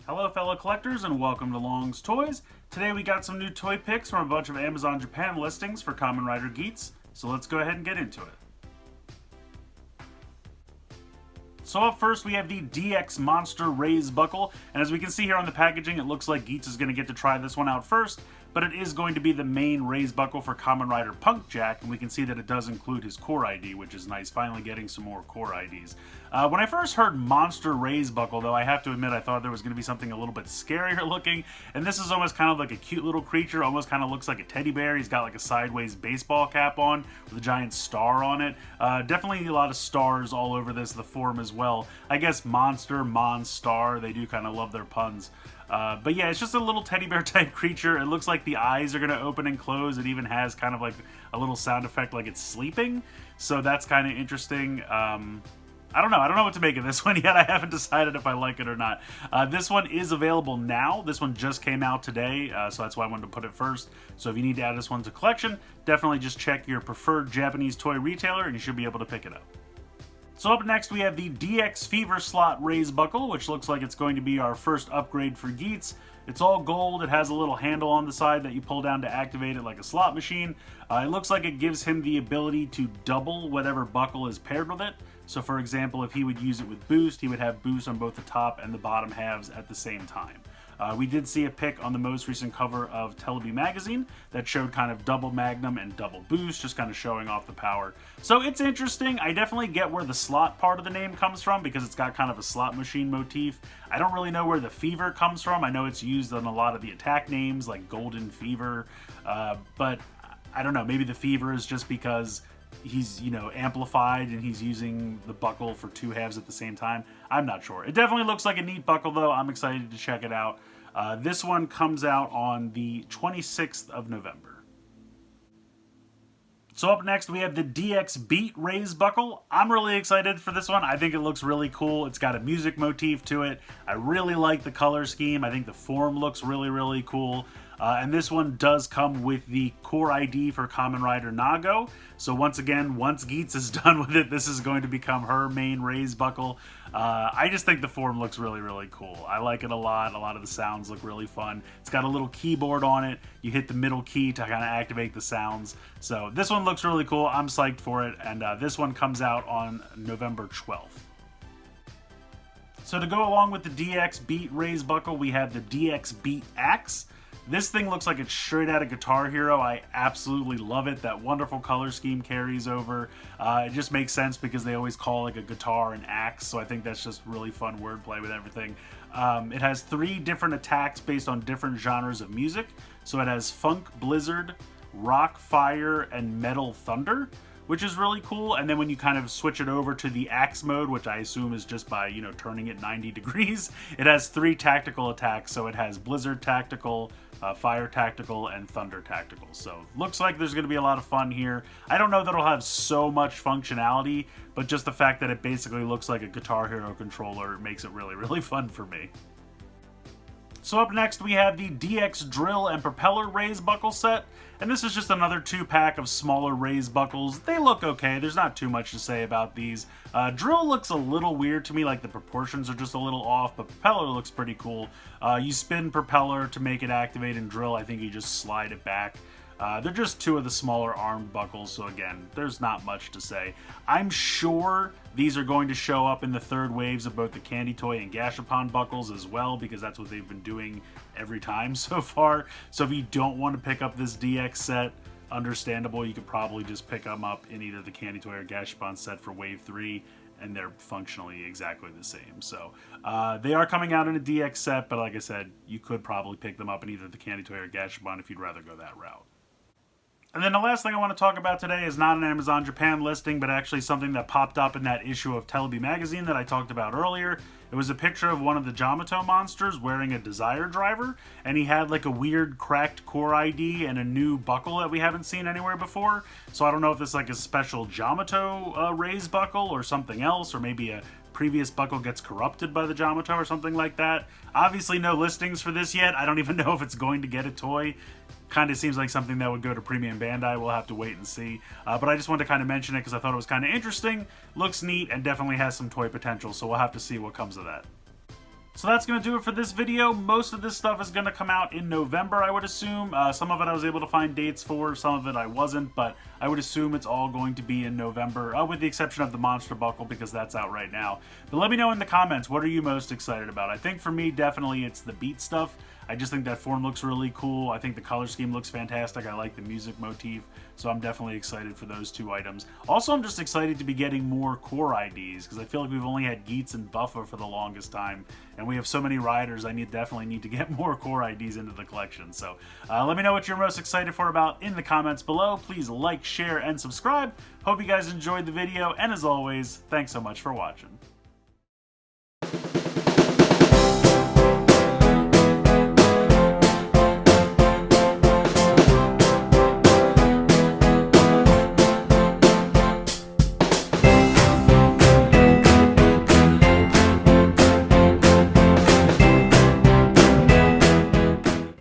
Hello fellow collectors and welcome to Long's Toys. Today we got some new toy picks from a bunch of Amazon Japan listings for Kamen Rider Geats, so let's go ahead and get into it. So up first we have the DX Monster Raise Buckle, and as we can see here on the packaging it looks like Geats is going to get to try this one out first, but it is going to be the main Raise Buckle for Kamen Rider Punk Jack, and we can see that it does include his core ID, which is nice, finally getting some more core IDs. When I first heard Monster Raise Buckle, though, I have to admit I thought there was going to be something a little bit scarier looking, and this is almost kind of like a cute little creature, almost kind of looks like a teddy bear. He's got like a sideways baseball cap on with a giant star on it. Definitely a lot of stars all over this, the form as well. I guess Monster, Monstar, they do kind of love their puns. But yeah, it's just a little teddy bear type creature. It looks like the eyes are going to open and close. It even has kind of like a little sound effect like it's sleeping. So that's kind of interesting. I don't know what to make of this one yet. I haven't decided if I like it or not. This one is available now. This one just came out today, so that's why I wanted to put it first. So if you need to add this one to collection, definitely just check your preferred Japanese toy retailer and you should be able to pick it up. So up next we have the DX Fever Slot Raise Buckle, which looks like it's going to be our first upgrade for Geats. It's all gold. It has a little handle on the side that you pull down to activate it like a slot machine. It looks like it gives him the ability to double whatever buckle is paired with it. So for example, if he would use it with boost, he would have boost on both the top and the bottom halves at the same time. We did see a pic on the most recent cover of Telebi magazine that showed kind of double magnum and double boost, just kind of showing off the power. So it's interesting. I definitely get where the slot part of the name comes from because it's got kind of a slot machine motif. I don't really know where the fever comes from. I know it's used on a lot of the attack names like Golden Fever, but I don't know. Maybe the fever is just because he's, you know, amplified and he's using the buckle for two halves at the same time. I'm not sure. It definitely looks like a neat buckle though. I'm excited to check it out. This one comes out on the 26th of November. So up next we have the DX Beat Raise Buckle. I'm really excited for this one. I think it looks really cool. It's got a music motif to it. I really like the color scheme. I think the form looks really cool. And this one does come with the core ID for Kamen Rider Nago. So once again, once Geats is done with it, this is going to become her main Raise Buckle. I just think the form looks really cool. I like it a lot. A lot of the sounds look really fun. It's got a little keyboard on it. You hit the middle key to kind of activate the sounds. So this one looks really cool. I'm psyched for it. And this one comes out on November 12th. So to go along with the DX Beat Raise Buckle, we have the DXBX. This thing looks like it's straight out of Guitar Hero. I absolutely love it. That wonderful color scheme carries over. It just makes sense because they always call like a guitar an axe, so I think that's just really fun wordplay with everything. It has 3 different attacks based on different genres of music. So it has Funk Blizzard, Rock Fire, and Metal Thunder, which is really cool. And then when you kind of switch it over to the axe mode, which I assume is just by, you know, turning it 90 degrees, it has 3 tactical attacks. So it has Blizzard Tactical, Fire Tactical, and Thunder Tactical. So looks like there's going to be a lot of fun here. I don't know that it'll have so much functionality, but just the fact that it basically looks like a Guitar Hero controller makes it really fun for me. So up next we have the DX Drill and Propeller Raise Buckle set, and this is just another 2-pack of smaller Raise Buckles. They look okay, there's not too much to say about these. Drill looks a little weird to me, like the proportions are just a little off, but Propeller looks pretty cool. You spin Propeller to make it activate, and Drill, I think you just slide it back. They're just 2 of the smaller armed buckles, so again, there's not much to say. I'm sure these are going to show up in the 3rd waves of both the Candy Toy and Gashapon buckles as well, because that's what they've been doing every time so far. So if you don't want to pick up this DX set, understandable, you could probably just pick them up in either the Candy Toy or Gashapon set for Wave 3, and they're functionally exactly the same. So they are coming out in a DX set, but like I said, you could probably pick them up in either the Candy Toy or Gashapon if you'd rather go that route. And then the last thing I want to talk about today is not an Amazon Japan listing, but actually something that popped up in that issue of Telebi magazine that I talked about earlier. It was a picture of one of the Jomato monsters wearing a Desire driver, and he had like a weird cracked core ID and a new buckle that we haven't seen anywhere before. So I don't know if this is like a special Jomato Raise Buckle or something else, or maybe a previous buckle gets corrupted by the Jomato or something like that. Obviously no listings for this yet. I don't even know if it's going to get a toy. Kind of seems like something that would go to Premium Bandai. We'll have to wait and see. But I just wanted to kind of mention it because I thought it was kind of interesting, looks neat, and definitely has some toy potential. So we'll have to see what comes of that. So that's going to do it for this video. Most of this stuff is going to come out in November, I would assume. Some of it I was able to find dates for, some of it I wasn't, but I would assume it's all going to be in November, with the exception of the Monster Buckle, because that's out right now. But let me know in the comments, what are you most excited about? I think for me, definitely it's the beat stuff. I just think that form looks really cool. I think the color scheme looks fantastic. I like the music motif, so I'm definitely excited for those two items. Also, I'm just excited to be getting more core IDs, because I feel like we've only had Geats and Buffa for the longest time, and we have so many riders, I definitely need to get more core IDs into the collection. So let me know what you're most excited for about in the comments below. Please like, share, and subscribe. Hope you guys enjoyed the video, and as always, thanks so much for watching.